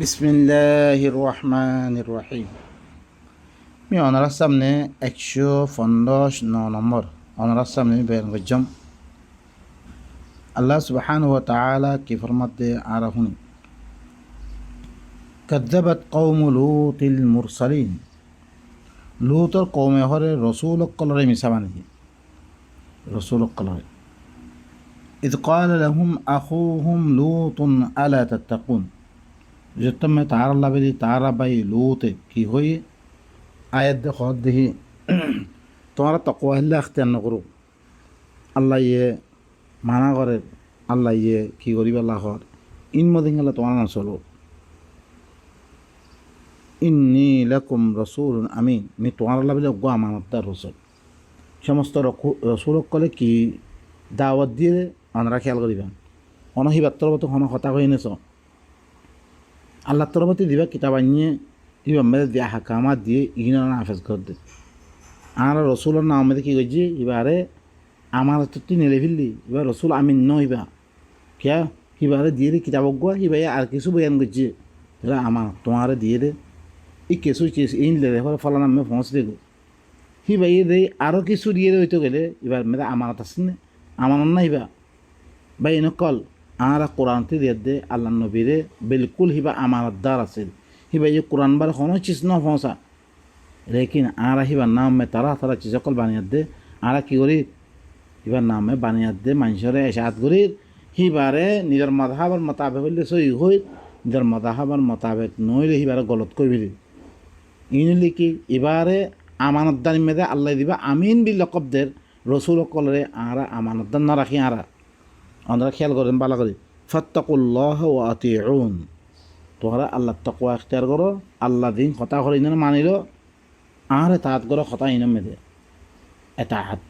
বিসমিল্লাহির রহমানির রহিম। আমি অনারার সামনে 115 নম্বর অনারার সামনে বয়ান করছম। আল্লাহ সুবহানাহু ওয়া তাআলা কি ফরমাতে আরাহুনি কাযযাবাত কওমু লূতিল মুরসালিন। লূতর কওমে হরে রসূল কলরে মিছা বানিয়ে রসূল কলরে ইদ ক্বালা লাহুম আখুহুম লূতুন আলা তাত্তাকুন। যতমে তার লাভে তারা বাই লূতে কি হয়ে আয়াত দেখো দেখি তোমারা তকওয়া হলে আখতিয়ার নকরো। আল্লাহ ইয়ে মানা করে, আল্লাহ ইয়ে কি করিব আল্লাহ ইন মদিন গেলে তোমার না চলো। ইন্নী লাকুম রসুলুন আমিন। আমি তোমার আল্লাহ বলে গো আমানতদার রসুল। সমস্ত রসুলক কলে কি দাওয়াত দিয়ে অনরা খেয়াল করিবেন। অনহিবাত তরবত হন হতা হয়ে নেছ আল্লাহ তরবতি দিবা কিতাব আনিয়ে ইবা মেরে দিয়া হাকামাত দিয়ে ইহিনা হাফেজ কর দে। আর রসুলের নাম মেরে কি করছি এবারে আমার তুই নেলে ফেললি এবার রসুল আমিন ন ইবা কিয়া হিবারে দিয়ে দে কিতাব গুয়া হিবাই আর কিছু বয়ান করছে আমার তোমারে দিয়ে দে ই কিছু এই নিলে ফলান আমি পৌঁছ দেগো হিবাই দে আরও কিছু দিয়ে দে হইতে গেলে এবার মেরে আমানত আছে না আমানত না হিবা বা এনেকল আর কোরআনতে দিয়ে দে আল্লাহ নবীরে বিলকুল হিবা আমানতদার আছে হিবা এই কোরআন বার কোনো চিজ ন পৌঁছা লেকিন আর হিবার নাম মে তারা তারা চিজকল বানিয়ে দে আর কি করি হিবার নামে বানিয়ে দে মানুষরে এসাত করি হিবারে নিজের মাধাবার মোতাবেক হইলে সই হই নিজের মাধাবার মোতাবেক নইলে হিবারে গলত করবি ইনলি কি এবারে আমানতদারি মেদে আল্লাহ দিবা আমিন বি লকবদের রসুল কলরে আর আমানতদার না রাখি আর আমরা খেয়াল করেন বালা করি ফাত্তাকুল্লাহ ওয়া আতিউন। তোমরা আল্লাহ তাকওয়া ইখতিয়ার করো, আল্লাহ দিন কথা করে ইন মানিল আর এতাআত করো কথা ইন মেদে এতাআত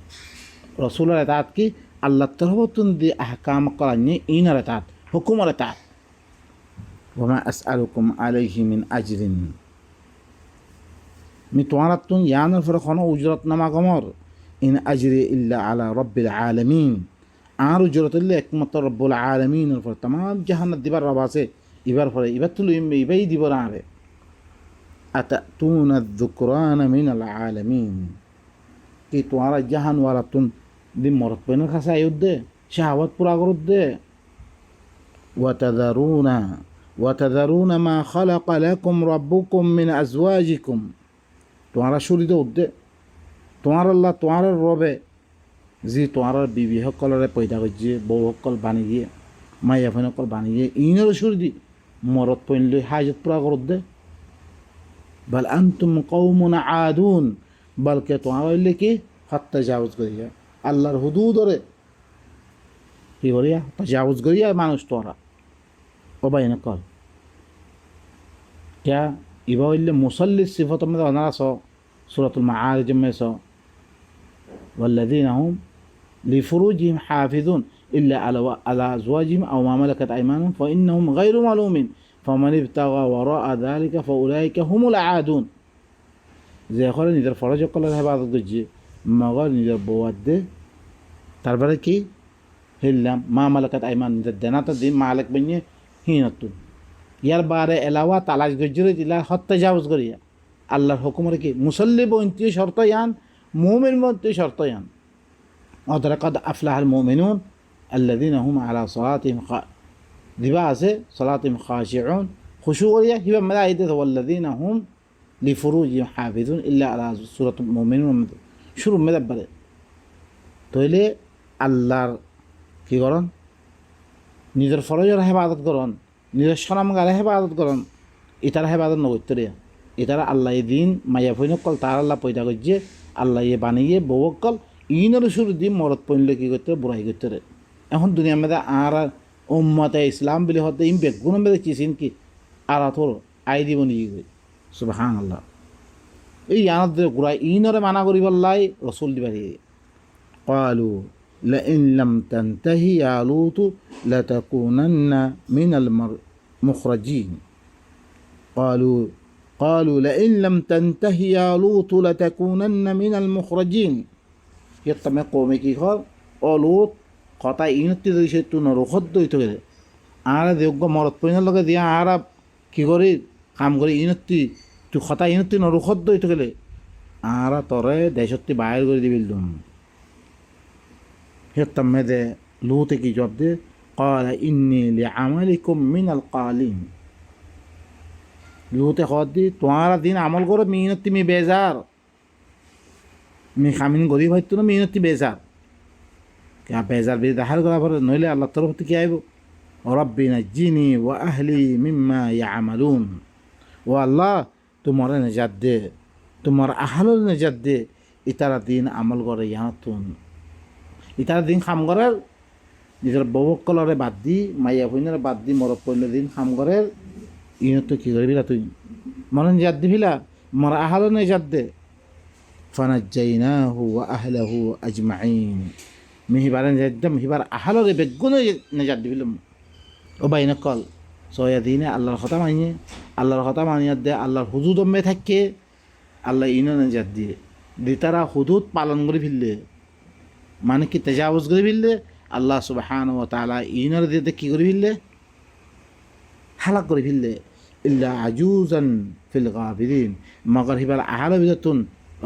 রসুলের এতাআত কি আল্লাহ তরফতুন দি আহকাম করানি ইনার এতাআত হুকুমের এতাআত। ওয়া মা আসআলুকুম আলাইহি মিন আজরিন। মি তোমার তুন ইয়ানের ফরে কোনো উজরত নামা কমর ইন আজরি ইল্লা আলা রব্বিল আলামিন। আর উজরত ইল্লা একমাত্র রব্বুল আলামিনের ফরে তাম জাহান্নাত দিবার রব আছে ইবার ফরে ইবার তুল ইবাই দিব আরে আতাতুনা যুকরানা মিনাল আলামিন। কি তোমারা জাহান ওয়ালা তুন দি মরত পেনের কাছে আয়ুদ্ধে শাহওয়াত পুরা করত দে ওয়াতাদারুনা মা খালাকা লাকুম রাব্বুকুম মিন আজওয়াজিকুম। তোমারা শুরিতে উদ্দে তোমার আল্লাহ তোমার রবে যি তোমার বিবি সকলরে পয়দা করছে বউ সকল বানি দিয়ে মাইয়া ফেন সকল বানি দিয়ে ইনের সুর দি মরত পইনলে হাজত পুরা করত দে বাল আনতুম কওমুন আদুন। বলকে তোমার হইলে কি তাজাউজ করিয়া আল্লাহর হুদুদরে কি করিয়া তাজাউজ করিয়া মানুষ তোরা ও ভাই নকল क्या इबा हইলে মুসাল্লির সিফত মধ্যে অনারা স সূরাতুল মাআরিজ মে স والذين هم لفروجهم حافظون إلا على أزواجهم أو ما ملكت أيمانهم فإنهم غير ملومين فمن ابتغى وراء ذلك فأولئك هم العادون। যে করে নিজের ফরজ কলার হেফাজত করছে মগর নিজের বউয়াদে তারপরে কি হিললাম মা মালাকাত আইমান নিজের দেনাতা দিন মালিক বানিয়ে হিনতুন ইয়ার বারে এলাওয়া তালাশ গজ্জরে দিলা হত্যাজাউজ করিয়া আল্লাহর হুকুমের কি মুসল্লি বন্তি শর্ত ইয়ান মুমিন বন্তি শর্ত ইয়ান অদরা কদ আফলাহাল মুমিনুন আল্লাযীনা হুম আলা সালাতিহিম দিবা আছে সালাতিহিম খাশিউন খুশু করিয়া হিবা মালাইতে ওয়াল্লাযীনা হুম লিফুরুজিহিম হাফিজুন ইল্লা আলা সূরাতুল মুমিনুন শুরু মেদাব্বারে তইলে আল্লাহর কি করন নিজের ফরজের হেফাজত করন নিজের সনাম গালে হেফাজত করন ইতার হেফাজত নগত্যরিয়া ইতারা আল্লাহ দিন মাইয়া ফইনকল তার আল্লাহ পয়দা করছে আল্লাহ বানিয়ে বউকল ইনের শুরু দিন মরত পইনলে কি করতে বুড়াই করতে। এখন দুনিয়ার মধ্যে আর উম্মতে ইসলাম বলে হতে ইম বেগুনের মধ্যে চিসিন কি আর থর আই দিব নিয়ে সুবহানাল্লাহ এই আনাদ গুড়াই ইনরে মানা করিবাল্লাই রসুল দিবারি ক্বালু لئن لم تنتهي يا لوط لتكونن من المخرجين قالوا لئن لم تنتهي يا لوط لتكونن من المخرجين। يتم قومي كي قال لوط قطع ইনতি দিছে তো নরখদ দইতে গেলে আর দেগ্য মরত পইনার লগে দিয়া আর কি করি কাম করি ইনত্তি তুই কথা ইনত্তি নরুখত দইতে গেলে আর তরে দেশত্তি বাইর করে দিবিল দুম হেতাম মেদে লুতে কি জবাব দে قال إني لعملكم من القالين লুতে খত দি তোমার দিন আমল করো মিনত্তি মি বেজার মি খামিন গরিব হয়তো না মিনত্তি বেজার কে বেজার বেজার হার করা পরে নইলে আল্লাহ তরফ থেকে আইব রব্বি নাজ্জিনি ওয়া আহলি মিম্মা ইয়ামালুন ও আল্লাহ তোমার নেজাত দে তোমার আহলর নেজাত দে ইতারা দিন আমল করে ইয়াতুন ইতারা দিন খাম করার নিজের বউকলরে বাদ দি মাইয়া পইনারে বাদ দি মরব পইন দিন খাম করার ইনত কি করবিলা তুই মরণ নেজাত দিবিলা মর আহলর নেজাত দে ফানাজ্জাইনাহু ওয়া আহলাহু আজমাইন মিহিবারে নেজাত মিহিবার আহলরে বেগুন নেজাত দিবিলাম ও বাইনা কল সয়া দিনে আল্লাহর কথা মানিয়ে আল্লাহর কথা মানিয়ে দে আল্লাহর হুদুদ মে থাকে আল্লাহ ইনো নেজাত দিয়ে দিতারা হুদুদ পালন করে ফেললে মানে কি তেজাউজ করে ফেললে আল্লাহ সুবহানাহু ওয়া তাআলা ইনোর দিয়ে কি করে ফেললে হালাক করে ফেললে ইল্লা আজুজান ফিল গাবিরিন মগর হিবার আহাল বিদতুন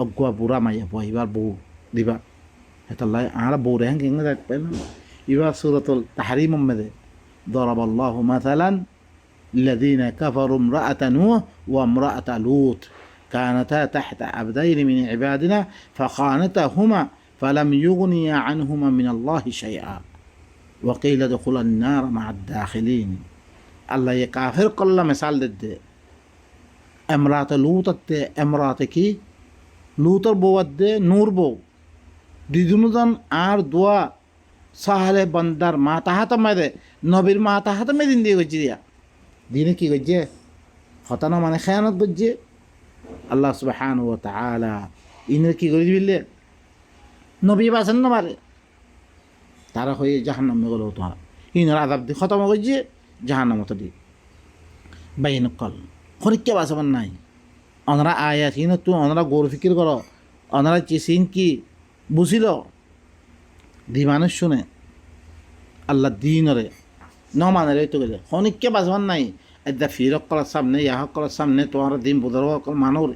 অগুয়া বুড়া মাইয়া হিবার বউ দিবা হেতাল্লাহ আহারা বউ রেহাং কেঙ্গে যাক পাই না ইবার সূরাতুল তাহরিম মধ্যে ضرب الله مثلا الذين كفروا امرأة نوح وامرأة لوط كانتا تحت عبدين من عبادنا فخانتهما فلم يغنيا عنهما من الله شيئا وقيل ادخلا النار مع الداخلين الله يكافر قل مثال ضد امرأة لوط امرأة كي لوط بود نور بو দিদুনুজন আর দোয়া সাহালে বন্দার মা তাহাত মেদে নবীর মা তাহাত মেদিন দিয়ে গেছি দিয়া দিনে কি করছে হতানো মানে খেয়ানত করছে আল্লাহ সুবহানাহু ওয়া তাআলা ইনের কি করে দিবিলে নবী বাসেন না পারে তারা হয়ে জাহান্নামে গেল তোমার ইনের আযাব দিয়ে খতম করছে জাহান্নামত দি বাইন কল খরিক্কে বাসমান নাই অনরা আয়াত হিন তুই অনরা গৌর ফিকির করো অনরা চিসিন কি বুঝিল দি মানুষ শুনে আল্লাহ দিনরে ন মানে তো গেলে খনিককে বাজবান নাই এটা ফিরক করার সামনে ইয়াহক করার সামনে তোমার দিন বুধর মানুষ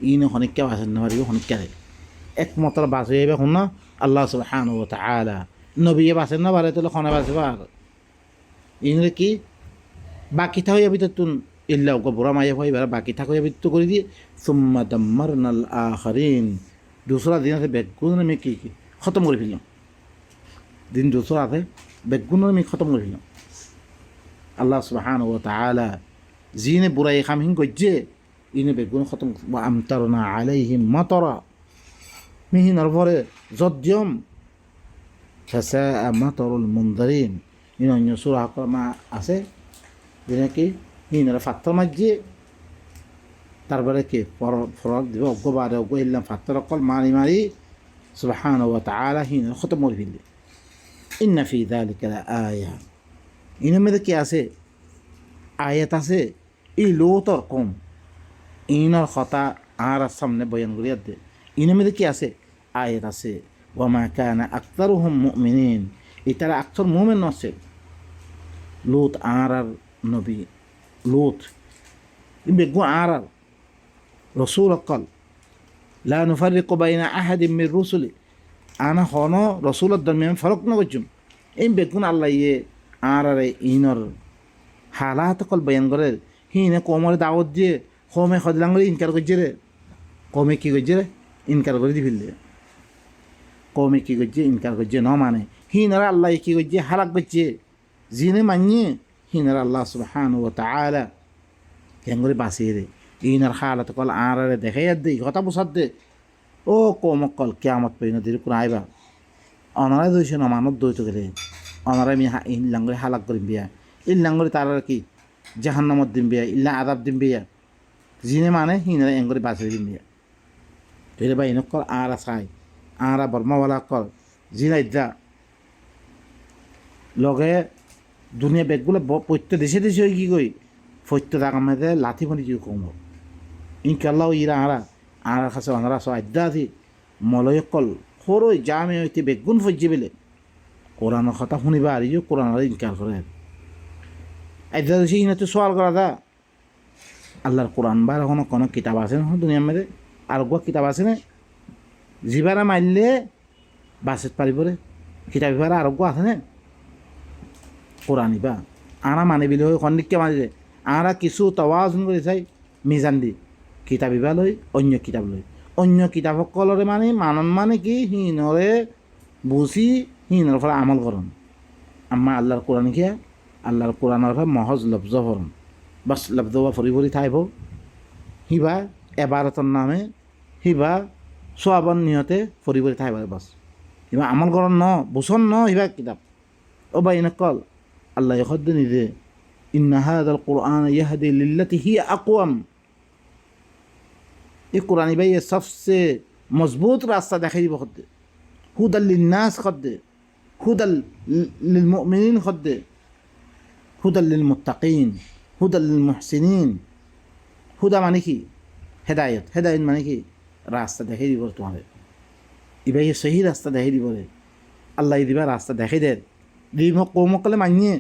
ইনে খনিককে বাঁচেন না পারিব খনিককে একমাত্র বাঁচে যাবে শুন আল্লাহ সুবহানাহু ওয়া তাআলা নবী বাঁচেন না পারে তাহলে খনে বাঁচবার ইংরে কি বাকি থাক যাবি তো তুন ইল্লা বুড়া মাইয়া ভাই বাকি থাক যাবি তো করে দিয়ে সুম্মা দাম্মারনাল আখারিন दूसरा दिन से बेगुन में की ख़त्म कर फिल्म दिन दूसरा थे बेगुन में ख़त्म कर फिल्म अल्लाह सुब्हानाहु व तआला जीने बुराई खाम हिंग गज्जे इन्हें बेगुन ख़त्म व अमतरना अलैहिम मतरा मिहि नरभरे जद्यम फसाअ मतरुल मुनदरिन इन्हें सूरा मा आसे जिन्हें कि इन्हें फात्तर मज्जे তারপরে কি ফরক দিব অজ্ঞ বারে অজ্ঞ ইল্লাম ফাত্তর অকল মারি মারি সুবহানাহু ওয়া তাআলা হিন খতম করে ফেললে ইন্না ফি যালিকা লাআয়া ইনের মধ্যে কি আছে আয়াত আছে এই লোতর কম ইনর কথা আর সামনে বয়ান করিয়া দে ইনের মধ্যে কি আছে আয়াত আছে ওয়া মা কানা আকতারুহুম মুমিনিন ইতারা আকতার মুমিন আছে লুত আর নবী লুত বেগু আর رسول قال لا نفرق بين أحد من رسله أنا هنا رسول الدنيا فرق نوجم إن بيكون الله آرى إنر حالات قل بيان قرر هنا قومر دعوت دي قومي خد لانغري إنكار قجرة قومي كي قجرة إنكار قردي في الله قومي كي قجرة إنكار قجرة نو معنى هنا الله كي قجرة حلق قجرة زين ماني هنا الله سبحانه وتعالى ينغري باسيري ইনার হালত কল আঁরে দেখে দে কথা বুঝাত দে ও কমকল কেয়ামত পেয়ে নদীর কোনো আইবা অনারাই দইছে না মানত দইতে গেলে অনারাই আমি ইন লাঙ্গরে হালাক করিম বিয়া ইন লাঙ্গরে তার কি জাহান্নামত দিম বিয়া ইল্লা আদাব দিম বিয়া জিনে মানে হিনারা এঙ্গরে বাঁচিয়ে দিম বিয়া ফেরে বা ইনক কল আঁরা চাই আঁরা বর্মাওয়ালা কল জিনা ইদ্যা লগে দুনিয়া বেগগুলো প্রত্যেক দেশে দেশে কি কই প্রত্যেক আগামে লাথি ফোনি কি কম ইনকাল্লাহ ইরা আঁরা কাছে অনারা সব আদ্যা আছি মলয় কল সরই জামে হইতে বেগুন ফজ্জি বেলে কোরআনের কথা শুনিবা আর কোরআন ইনকার করে আদ্যা দেশে ইনাতে সোয়াল করা দা আল্লাহর কোরআন বার কোনো কিতাব আছে না দুনিয়ার মধ্যে আর কিতাব আছে না যিবারা মারলে বাসেত পারিবরে কিতাব ইবারা আরোগ্য আছে না কোরআন ইবা আনা মানে বিলে হয় খন্ডিককে মানিলে আরা কিছু তওয়াজুন করে চাই মিজান দি কিতাব ইবা লই অন্য কিতাব লই অন্য কিতাব সকলরে মানে মানন মানে কি হিনরে বুঝি হিনর ফলে আমল করন আম্মা আল্লাহর কোরআন কিয়া আল্লাহর কোরআনের মহজ লফজ ফরন বাস লফজ ফরি ফরি থাইব হিবা এবারতর নামে হিবা সোয়াবন নিহতে ফরি ফরি থাইব বাস হিবা আমল করন ন বুঝন ন হিবা কিতাব ও বা ইনকল আল্লাহ খদ্দ নিজে ইন্না হাদাল কোরআন ইয়াহদি লিল্লাতি হি আকওয়াম এই কোরআন ভাই সবচেয়ে মজবুত রাস্তা দেখাই দিব খদ্দে হুদাল লিন্নাস খদ্দে হুদাল লিল মুমিনিন খদ্দে হুদাল লিল মুত্তাকিন হুদাল লিল মুহসিনিন হুদা মানে কি হেদায়ত হেদায়ত মানে কি রাস্তা দেখাই দিব তোমার ইবাই সহি রাস্তা দেখাই দিব রে আল্লাহ দিবা রাস্তা দেখাই দে দিম কৌমকলে মানিয়ে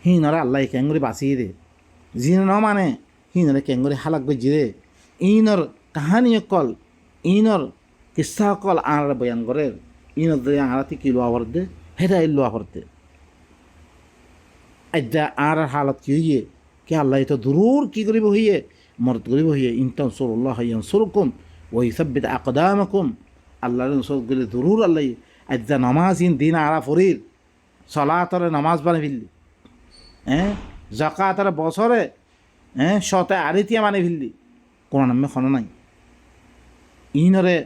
হিনরা আল্লাহ কেঙ্গুরি বাঁচিয়ে দে যি ন মানে হিনরে কেঙ্গুরি হালাক বেজি দে ইনর কাহানি অকল ইনর কিসা অকল আর বয়ান করে ইনর দে আরাতি কি লোয়া ভর দে হেদায় লোয়া ভর দে আজ্জা আর হালত কি হইয়ে কে আল্লাহ তো দূর কি করিব হইয়ে মরদ করিব হইয়ে ইনতান সরুল্লাহ ইয়ানসুরকুম ওই সাব্বিত আকদামাকুম আল্লাহ নসর গেলে দূর আল্লাহ আজ্জা নামাজ ইন দিন আরা ফরির সলাতরে নামাজ বানে ফিরলি জাকাতরে বছরে শতে আরিতিয়া মানে ফিরলি কোরআন আমি খনো নাই ইনরে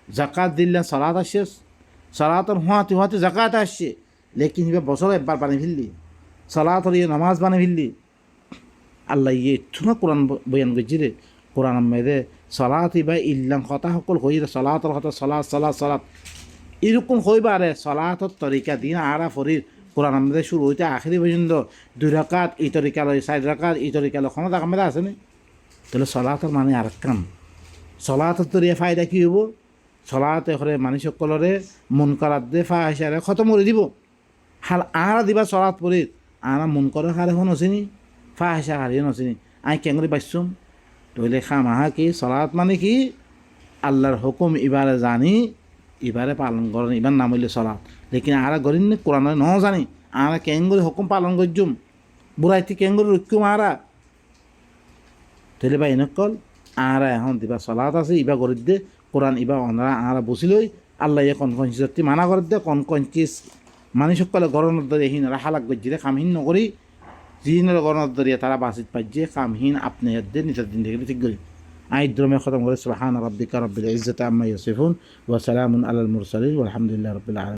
জাকাত দিলে সলাত আসছে সলাতর হুঁয়াতে হুঁয়াতে জাকাত আসছে লেকিন হিবা বছরে একবার বানে ফিরলি সলাতর ইয়ে নামাজ বানে ফিরলি আল্লাহ ইয়ে একটু না কোরআন বয়ান করছি রে কোরআন মেয়েদে সলাত ইবা ইল্লাম কথা সকল হই রে সলাতর কথা সলাত সলাত সলাত এরকম হইবারে সলাতর তরিকা দিন আরা ফরির কোরআন আমাদের শুরু হইতে আখেরি পর্যন্ত 2 রাকাত এই তরিকা লয় 4 রাকাত এই তরিকা লয় ক্ষমতা কামেরা আছে না তাহলে সলাতর মানে আর কাম সলাতর তরিয়া ফায়দা কী হইব সলাতে করে মানুষ সকলরে মন করার দে ফাহিসারে খতম করে দিব হাল আর দিবা সলাত পড়ি আর মন করে হার এখন নচিনি ফাহিসা হারিয়ে নচিনি আই কেঙ্গরি বাঁচছুম তইলে খামাহা কি সলাত মানে কি আল্লাহর হুকুম ইবারে জানি ইবারে পালন করেন ইবার নাম হইলে সলাত লেকিন আর গরিন কোরআন ন জানি আর কেঙ্গরি হুকুম পালন করছুম বুড়াইতে কেঙ্গরি রক্ষুম আরা তইলে বা এনেকল আর এখন দিবা সলাত আছে ইবা গরিব দে কোরআন ইবা অনারা আর বসিলই আল্লাহ ইয়ে কনকনসিটি মানা করে দে কনকনচিস মানুষ সকলে গরণের দরিয়া হিনরা হালাক গজ্জিরে কামহীন নকরি যিনরা গরণের দরিয়া তারা বাসিত পাইছে কামহীন আপনি দে নিজের দিন থেকে ঠিক করি আইদ্রমে খতম করে সুবহান রাব্বিকা রাব্বিল ইজ্জাতি আম্মা ইয়াসিফুন ওয়া সালামুন আলাল মুরসালিন ওয়ালহামদুলিল্লাহি রাব্বিল আলামিন।